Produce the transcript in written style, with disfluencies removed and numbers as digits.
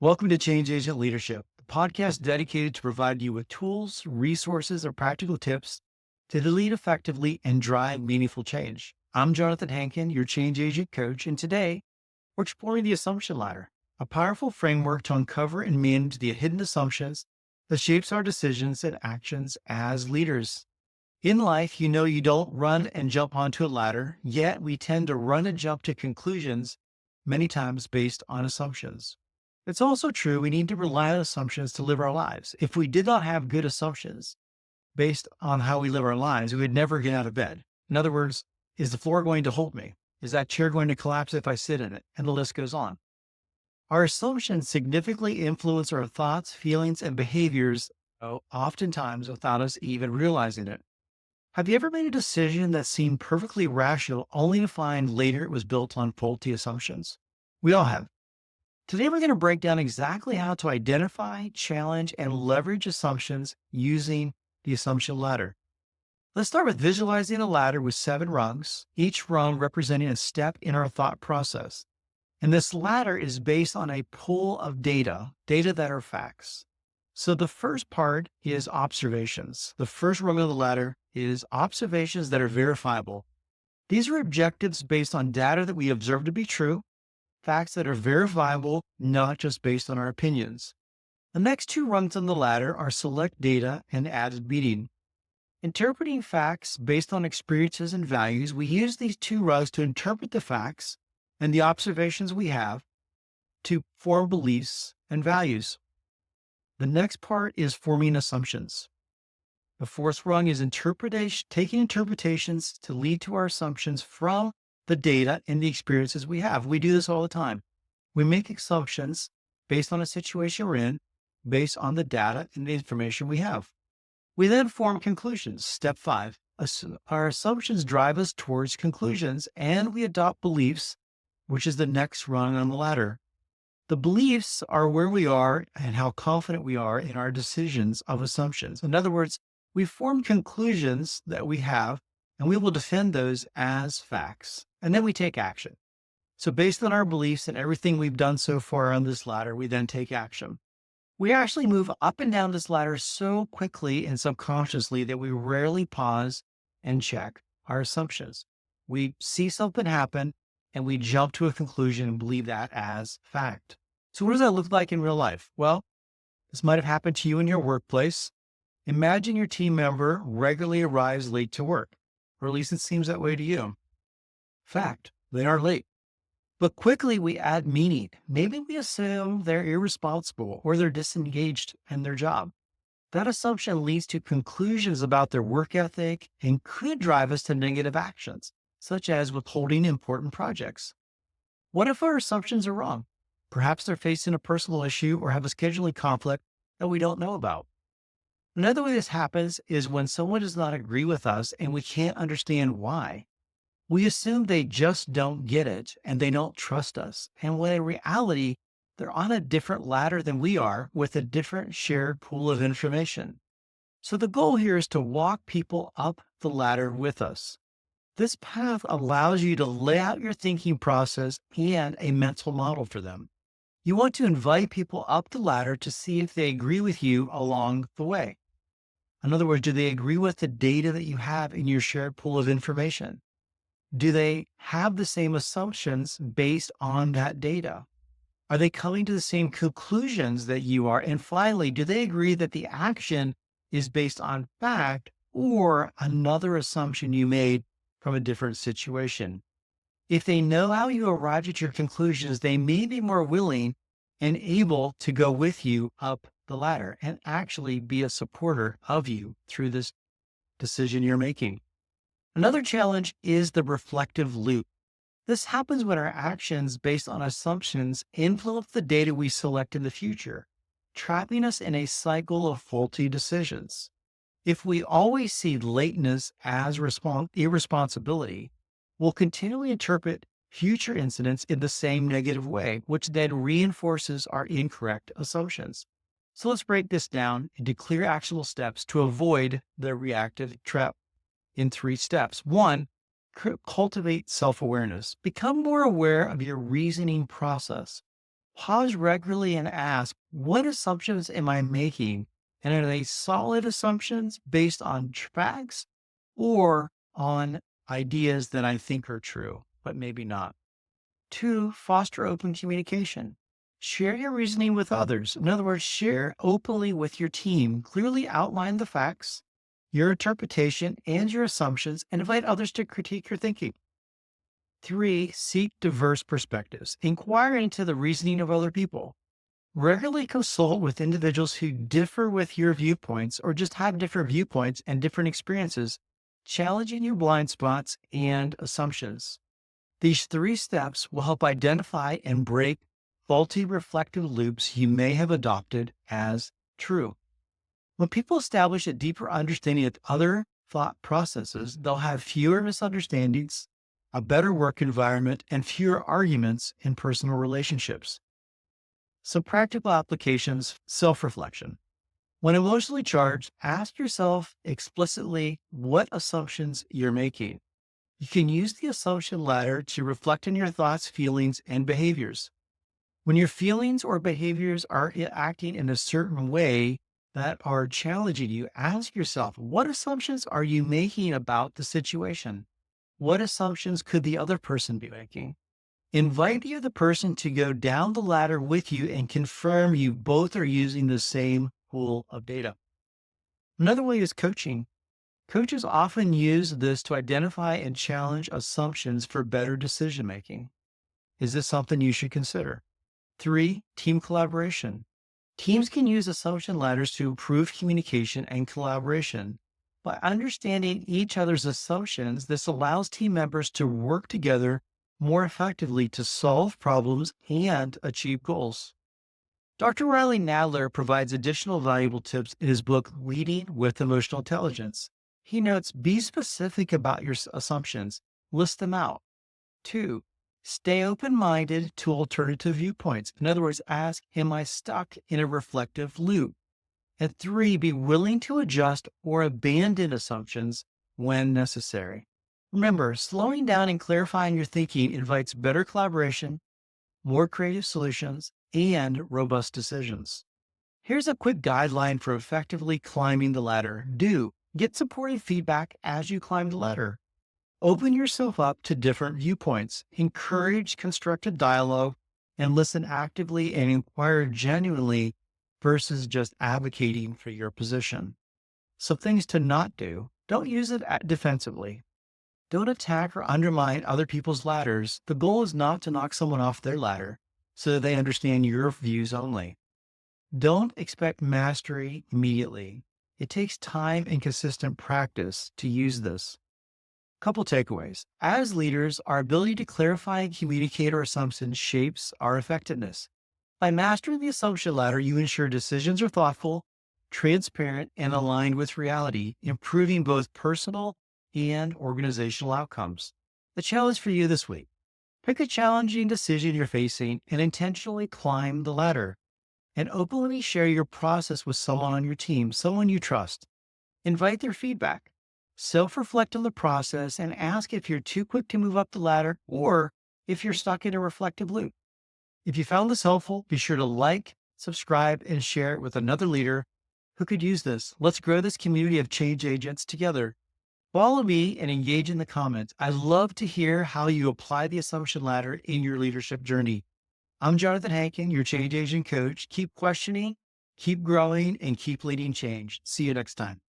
Welcome to Change Agent Leadership, the podcast dedicated to provide you with tools, resources, and practical tips to lead effectively and drive meaningful change. I'm Jonathan Hankin, your change agent coach, and today we're exploring the assumption ladder, a powerful framework to uncover and manage the hidden assumptions that shapes our decisions and actions as leaders. In life, you don't run and jump onto a ladder, yet we tend to run and jump to conclusions many times based on assumptions. It's also true we need to rely on assumptions to live our lives. If we did not have good assumptions based on how we live our lives, we would never get out of bed. In other words, is the floor going to hold me? Is that chair going to collapse if I sit in it? And the list goes on. Our assumptions significantly influence our thoughts, feelings, and behaviors, oftentimes without us even realizing it. Have you ever made a decision that seemed perfectly rational only to find later it was built on faulty assumptions? We all have. Today, we're going to break down exactly how to identify, challenge, and leverage assumptions using the assumption ladder. Let's start with visualizing a ladder with 7 rungs, each rung representing a step in our thought process. And this ladder is based on a pool of data that are facts. So the first part is observations. The first rung of the ladder is observations that are verifiable. These are objectives based on data that we observe to be true, facts that are verifiable, not just based on our opinions. The next 2 rungs on the ladder are select data and added meaning. Interpreting facts based on experiences and values, we use these 2 rungs to interpret the facts and the observations we have to form beliefs and values. The next part is forming assumptions. The fourth rung is interpretation, taking interpretations to lead to our assumptions from the data and the experiences we have. We do this all the time. We make assumptions based on a situation we're in, based on the data and the information we have. We then form conclusions. Step 5, our assumptions drive us towards conclusions, and we adopt beliefs, which is the next rung on the ladder. The beliefs are where we are and how confident we are in our decisions of assumptions. In other words, we form conclusions that we have, and we will defend those as facts. And then we take action. So based on our beliefs and everything we've done so far on this ladder, we then take action. We actually move up and down this ladder so quickly and subconsciously that we rarely pause and check our assumptions. We see something happen and we jump to a conclusion and believe that as fact. So what does that look like in real life? Well, this might have happened to you in your workplace. Imagine your team member regularly arrives late to work, or at least it seems that way to you. Fact, they are late. But quickly we add meaning. Maybe we assume they're irresponsible or they're disengaged in their job. That assumption leads to conclusions about their work ethic and could drive us to negative actions, such as withholding important projects. What if our assumptions are wrong? Perhaps they're facing a personal issue or have a scheduling conflict that we don't know about. Another way this happens is when someone does not agree with us and we can't understand why. We assume they just don't get it and they don't trust us. And when in reality, they're on a different ladder than we are with a different shared pool of information. So the goal here is to walk people up the ladder with us. This path allows you to lay out your thinking process and a mental model for them. You want to invite people up the ladder to see if they agree with you along the way. In other words, do they agree with the data that you have in your shared pool of information? Do they have the same assumptions based on that data? Are they coming to the same conclusions that you are? And finally, do they agree that the action is based on fact or another assumption you made from a different situation? If they know how you arrived at your conclusions, they may be more willing and able to go with you up the ladder and actually be a supporter of you through this decision you're making. Another challenge is the reflective loop. This happens when our actions based on assumptions influence the data we select in the future, trapping us in a cycle of faulty decisions. If we always see lateness as irresponsibility, we'll continually interpret future incidents in the same negative way, which then reinforces our incorrect assumptions. So let's break this down into clear actionable steps to avoid the reactive trap in 3 steps. 1, cultivate self-awareness. Become more aware of your reasoning process. Pause regularly and ask, what assumptions am I making? And are they solid assumptions based on facts or on ideas that I think are true, but maybe not? Two, foster open communication. Share your reasoning with others. In other words, share openly with your team. Clearly outline the facts, your interpretation, and your assumptions, and invite others to critique your thinking. Three, seek diverse perspectives. Inquire into the reasoning of other people. Regularly consult with individuals who differ with your viewpoints or just have different viewpoints and different experiences, challenging your blind spots and assumptions. These three steps will help identify and break faulty reflective loops you may have adopted as true. When people establish a deeper understanding of other thought processes, they'll have fewer misunderstandings, a better work environment, and fewer arguments in personal relationships. Some practical applications: self reflection. When emotionally charged, ask yourself explicitly what assumptions you're making. You can use the assumption ladder to reflect on your thoughts, feelings, and behaviors. When your feelings or behaviors are acting in a certain way that are challenging you, ask yourself, what assumptions are you making about the situation? What assumptions could the other person be making? Invite the other person to go down the ladder with you and confirm you both are using the same pool of data. Another way is coaching. Coaches often use this to identify and challenge assumptions for better decision making. Is this something you should consider? Three, team collaboration. Teams can use assumption ladders to improve communication and collaboration. By understanding each other's assumptions, this allows team members to work together more effectively to solve problems and achieve goals. Dr. Riley Nadler provides additional valuable tips in his book, Leading with Emotional Intelligence. He notes, be specific about your assumptions, list them out. Two, stay open minded to alternative viewpoints. In other words, ask, am I stuck in a reflective loop? And three, be willing to adjust or abandon assumptions when necessary. Remember, slowing down and clarifying your thinking invites better collaboration, more creative solutions, and robust decisions. Here's a quick guideline for effectively climbing the ladder. Do get supportive feedback as you climb the ladder. Open yourself up to different viewpoints. Encourage constructive dialogue and listen actively and inquire genuinely versus just advocating for your position. Some things to not do: don't use it defensively. Don't attack or undermine other people's ladders. The goal is not to knock someone off their ladder so that they understand your views only. Don't expect mastery immediately. It takes time and consistent practice to use this. Couple takeaways. As leaders, our ability to clarify and communicate our assumptions shapes our effectiveness. By mastering the assumption ladder, you ensure decisions are thoughtful, transparent, and aligned with reality, improving both personal and organizational outcomes. The challenge for you this week: pick a challenging decision you're facing and intentionally climb the ladder, and openly share your process with someone on your team, someone you trust. Invite their feedback. Self-reflect on the process and ask if you're too quick to move up the ladder or if you're stuck in a reflective loop. If you found this helpful, be sure to like, subscribe, and share it with another leader who could use this. Let's grow this community of change agents together. Follow me and engage in the comments. I'd love to hear how you apply the assumption ladder in your leadership journey. I'm Jonathan Hankin, your change agent coach. Keep questioning, keep growing, and keep leading change. See you next time.